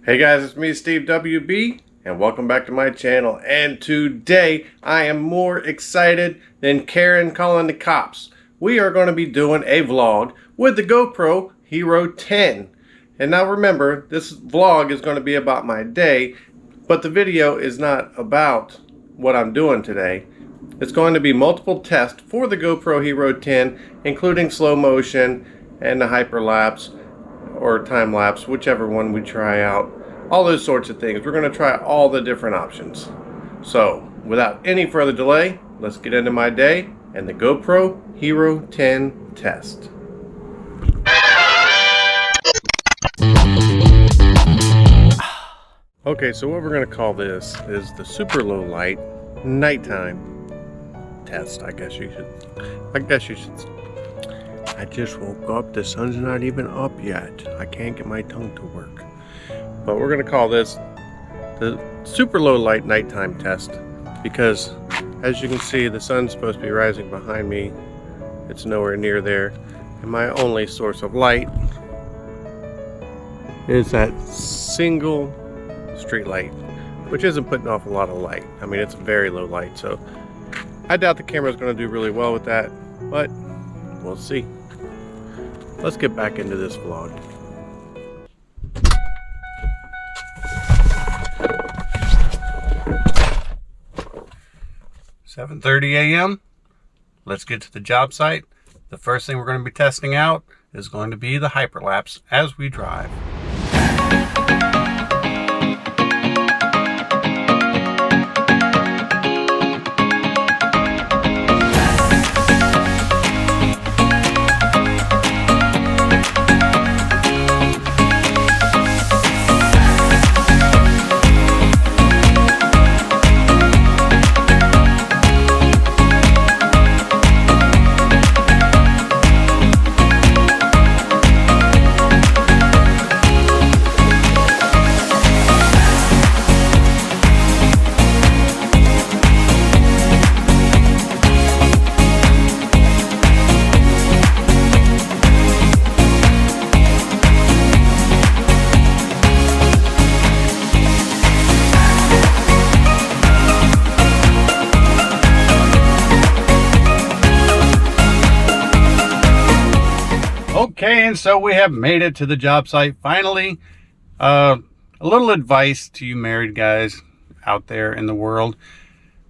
Hey guys, it's me, Steve WB, and welcome back to my channel. And today I am more excited than Karen calling the cops. We are going to be doing a vlog with the GoPro Hero 10. And now remember, this vlog is going to be about my day, but the video is not about what I'm doing today. It's going to be multiple tests for the GoPro Hero 10, including slow motion and the hyperlapse or time lapse, whichever one we try out. All those sorts of things. We're going to try all the different options. So, without any further delay, let's get into my day and the GoPro Hero 10 test. Okay, so what we're going to call this is the super low light nighttime test, I guess you should. I just woke up, the sun's not even up yet. I can't get my tongue to work. But we're going to call this the super low light nighttime test because, as you can see, the sun's supposed to be rising behind me. It's nowhere near there, and my only source of light is that single street light, which isn't putting off a lot of light. I mean, it's very low light, so I doubt the camera's going to do really well with that, but we'll see. Let's get back into this vlog. 7:30 a.m. Let's get to the job site. The first thing we're going to be testing out is going to be the hyperlapse as we drive. Okay, and so we have made it to the job site finally. A little advice to you married guys out there in the world.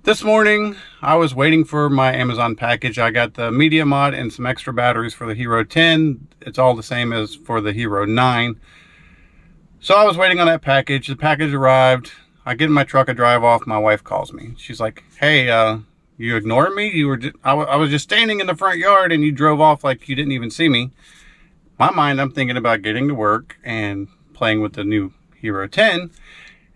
This morning I was waiting for my Amazon package. I got the media mod and some extra batteries for the Hero 10. It's all the same as for the Hero 9. So I was waiting on that package. The package arrived. I get in my truck, I drive off. My wife calls me. She's like, "Hey, you ignored me? I was just standing in the front yard and you drove off like you didn't even see me." My mind, I'm thinking about getting to work and playing with the new Hero 10,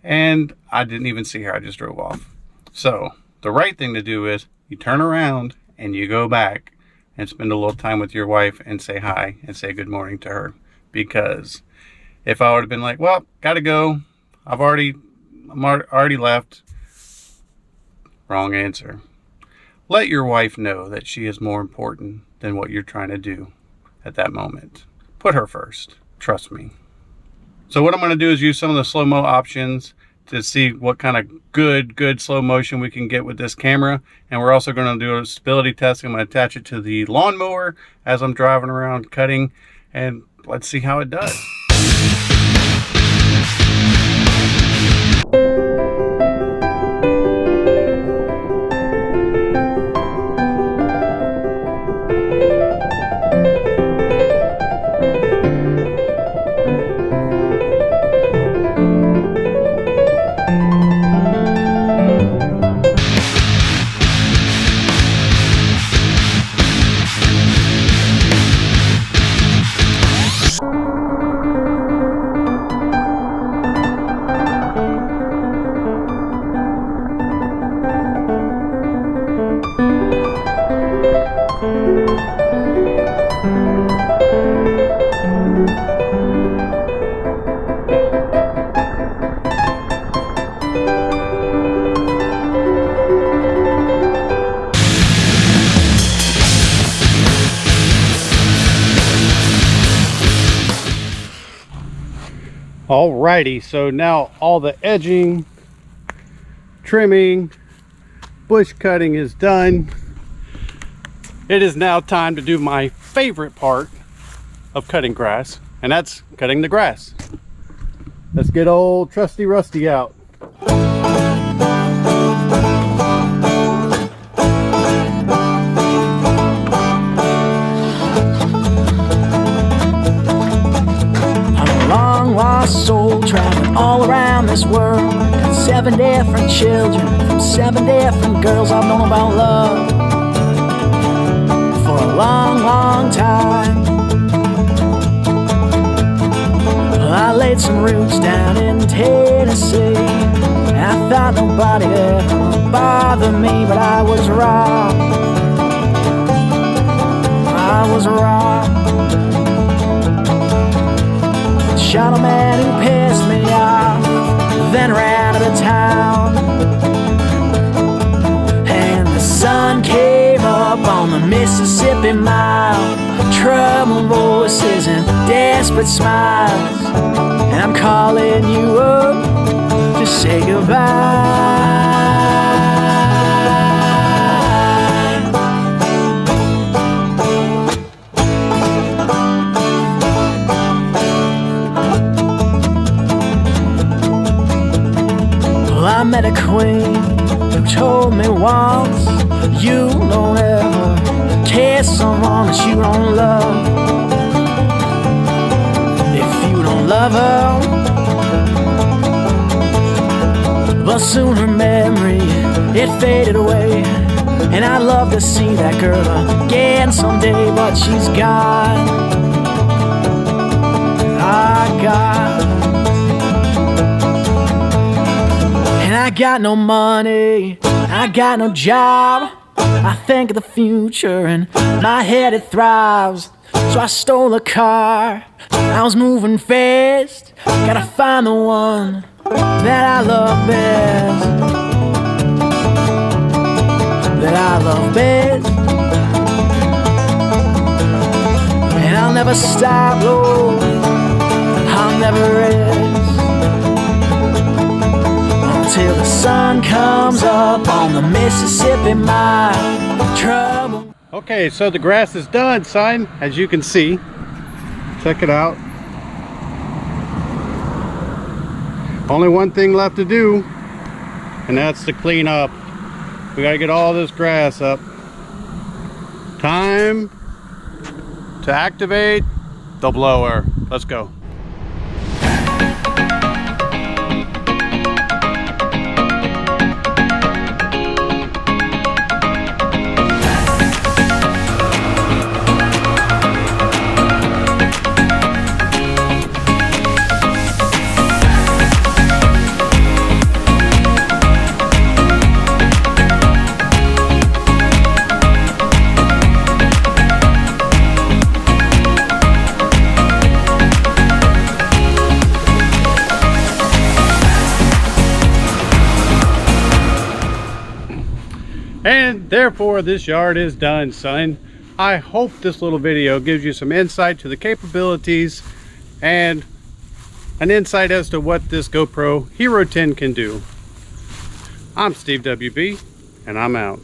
and I didn't even see her. I just drove off. So the right thing to do is you turn around and you go back and spend a little time with your wife and say hi and say good morning to her. Because if I would have been like, "Well, gotta go, I'm already left," wrong answer. Let your wife know that she is more important than what you're trying to do at that moment. Put her first. Trust me. So what I'm going to do is use some of the slow-mo options to see what kind of good slow motion we can get with this camera. And we're also going to do a stability test. I'm going to attach it to the lawnmower as I'm driving around cutting, and let's see how it does. Alrighty, so now all the edging, trimming, bush cutting is done. It is now time to do my favorite part of cutting grass, and that's cutting the grass. Let's get old trusty Rusty out. Lost soul traveling all around this world. Got 7 different children from 7 different girls. I've known about love for a long, long time. I laid some roots down in Tennessee. I thought nobody ever bothered me, but I was wrong. I was wrong. Shot a man who pissed me off, then ran out of town. And the sun came up on the Mississippi Mile. Troubled voices and desperate smiles. And I'm calling you up to say goodbye. I met a queen who told me once, you don't ever kiss someone that you don't love. If you don't love her, but soon her memory, it faded away. And I'd love to see that girl again someday, but she's gone. I got no money, I got no job. I think of the future and my head it throbs. So I stole a car, I was moving fast. Gotta find the one that I love best. That I love best. And I'll never stop, Lord, I'll never rest till the sun comes up on the Mississippi Mile. Trouble. Okay, so the grass is done, son, as you can see. Check it out. Only one thing left to do, and that's to clean up. We gotta get all this grass up. Time to activate the blower. Let's go. And therefore this yard is done, son. I hope this little video gives you some insight to the capabilities and an insight as to what this GoPro Hero 10 can do. I'm Steve WB, and I'm out.